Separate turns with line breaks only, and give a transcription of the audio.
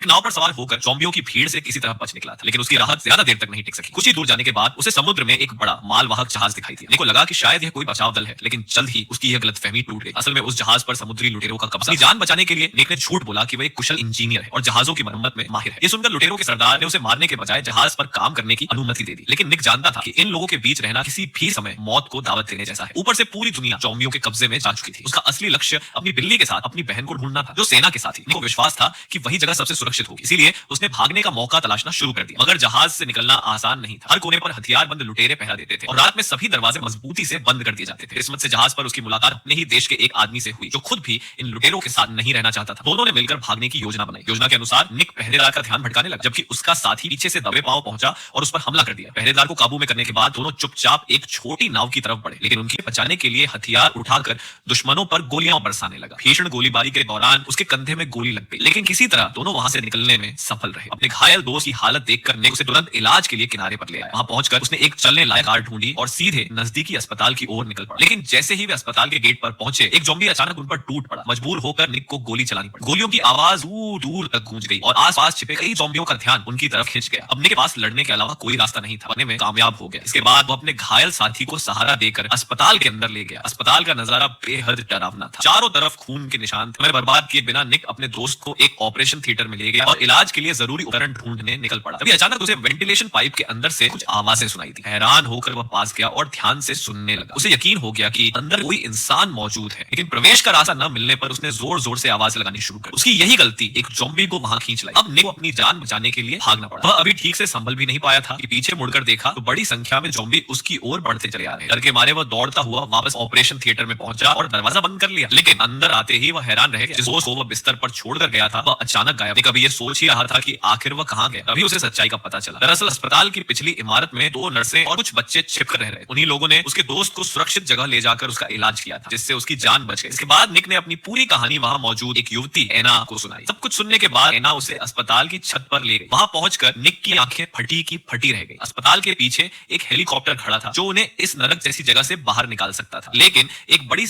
नाव पर सवार होकर ज़ॉम्बियों की भीड़ से किसी तरह बच निकला था, लेकिन उसकी राहत ज्यादा देर तक नहीं टिक सकी। कुछ ही दूर जाने के बाद उसे समुद्र में एक बड़ा मालवाहक जहाज दिखाई दिया। निक को लगा कि शायद यह कोई बचाव दल है, लेकिन जल्द ही उसकी यह गलतफहमी टूट गई। असल में उस जहाज पर समुद्री लुटेरों का कब्जा। अपनी जान बचाने के लिए निक ने झूठ बोला कि वह एक कुशल इंजीनियर है और जहाजों की मरम्मत में माहिर है। ये सुनकर लुटेरों के सरदार ने उसे मारने के बजाय जहाज पर काम करने की अनुमति दे दी, लेकिन निक जानता था कि इन लोगों के बीच रहना किसी भी समय मौत को दावत देने जैसा है। ऊपर से पूरी दुनिया ज़ॉम्बियों के कब्जे में जा चुकी थी। उसका असली लक्ष्य अपनी बिल्ली के साथ अपनी बहन को ढूंढना था, जो सेना के साथ थी। निक को विश्वास था कि वही जगह सबसे सुरक्षित होगी, इसीलिए उसने भागने का मौका तलाशना शुरू कर दिया। मगर जहाज से निकलना आसान नहीं था। हर कोने पर हथियारबंद लुटेरे पहरा देते थे और रात में सभी दरवाजे मजबूती से बंद कर दिए जाते थे। किस्मत से जहाज पर उसकी मुलाकात अपने ही देश के एक आदमी से हुई, जो खुद भी इन लुटेरों के साथ नहीं रहना चाहता था। दोनों ने मिलकर भागने की योजना बनाई। योजना के अनुसार निक पहरेदार का ध्यान भटकाने लगा, जबकि उसका साथी पीछे से दबे पांव पहुंचा और उस पर हमला कर दिया। पहरेदार को काबू में करने के बाद दोनों चुपचाप एक छोटी नाव की तरफ बढ़े, लेकिन उनके बचाने के लिए हथियार उठाकर दुश्मनों पर गोलियां बरसाने लगा। भीषण गोलीबारी के दौरान उसके कंधे में गोली लग गई, लेकिन किसी तरह दोनों वहां से निकलने में सफल रहे। अपने घायल दोस्त की हालत देखकर निक उसे तुरंत इलाज के लिए किनारे पर ले आया। वहां पहुंचकर उसने एक चलने लायक कार ढूंढी और सीधे नजदीकी अस्पताल की ओर निकल पड़ा। लेकिन जैसे ही वे अस्पताल के गेट पर पहुंचे, एक ज़ॉम्बी अचानक उन पर टूट पड़ा। मजबूर होकर निक को गोली चलानी पड़ी। गोलियों की आवाज दूर दूर तक गूंज गई और आसपास छिपे कई ज़ॉम्बियों का ध्यान उनकी तरफ खिंच गया। अब निक के पास लड़ने के अलावा कोई रास्ता नहीं था। बनने में कामयाब हो गया। इसके बाद वो अपने घायल साथी को सहारा देकर अस्पताल के अंदर ले गया। अस्पताल का नजारा बेहद डरावना था। चारों तरफ खून के निशान थे। बर्बाद किए बिना निक अपने दोस्त को एक ऑपरेशन थिएटर में ले गया और इलाज के लिए जरूरी उपकरण ढूंढने निकल पड़ा। तभी अचानक उसे वेंटिलेशन पाइप के अंदर से कुछ आवाजें सुनाई दी। हैरान होकर वह पास गया और ध्यान से सुनने लगा। उसे यकीन हो गया कि अंदर कोई इंसान मौजूद है, लेकिन प्रवेश का रास्ता न मिलने पर उसने जोर जोर से आवाज लगानी शुरू कर। उसकी यही गलती एक ज़ॉम्बी को वहां खींच लाई। अब निक को अपनी जान बचाने के लिए भागना पड़ा। वह अभी ठीक से संभल भी नहीं पाया था कि पीछे मुड़कर देखा तो बड़ी संख्या में ज़ॉम्बी उसकी ओर बढ़ते चले आ रहे। डर के मारे वह दौड़ता हुआ वापस ऑपरेशन थिएटर में पहुंचा और दरवाजा बंद कर लिया। लेकिन अंदर आते ही वह हैरान रह गया। जिस दोस्त को वह बिस्तर पर छोड़कर गया था, वह अचानक गायब। निक अभी ये सोच ही रहा था कि आखिर वह कहां गया। तभी उसे सच्चाई का पता चला। दरअसल अस्पताल की पिछली इमारत में दो नर्सें और कुछ बच्चे छिपकर रह रहे। उन्हीं लोगों ने उसके दोस्त को सुरक्षित जगह ले जाकर उसका इलाज किया था, जिससे उसकी जान बच गई। इसके बाद निक ने अपनी पूरी कहानी वहां मौजूद एक युवती एना को सुनाई। सब कुछ सुनने के बाद एना उसे अस्पताल की छत पर ले गई। वहां पहुंचकर निक की आंखें फटी की फटी रह गई। अस्पताल के पीछे एक हेलीकॉप्टर खड़ा था, जो उन्हें इस नरक जैसी जगह से बाहर निकाल सकता था, लेकिन एक बड़ी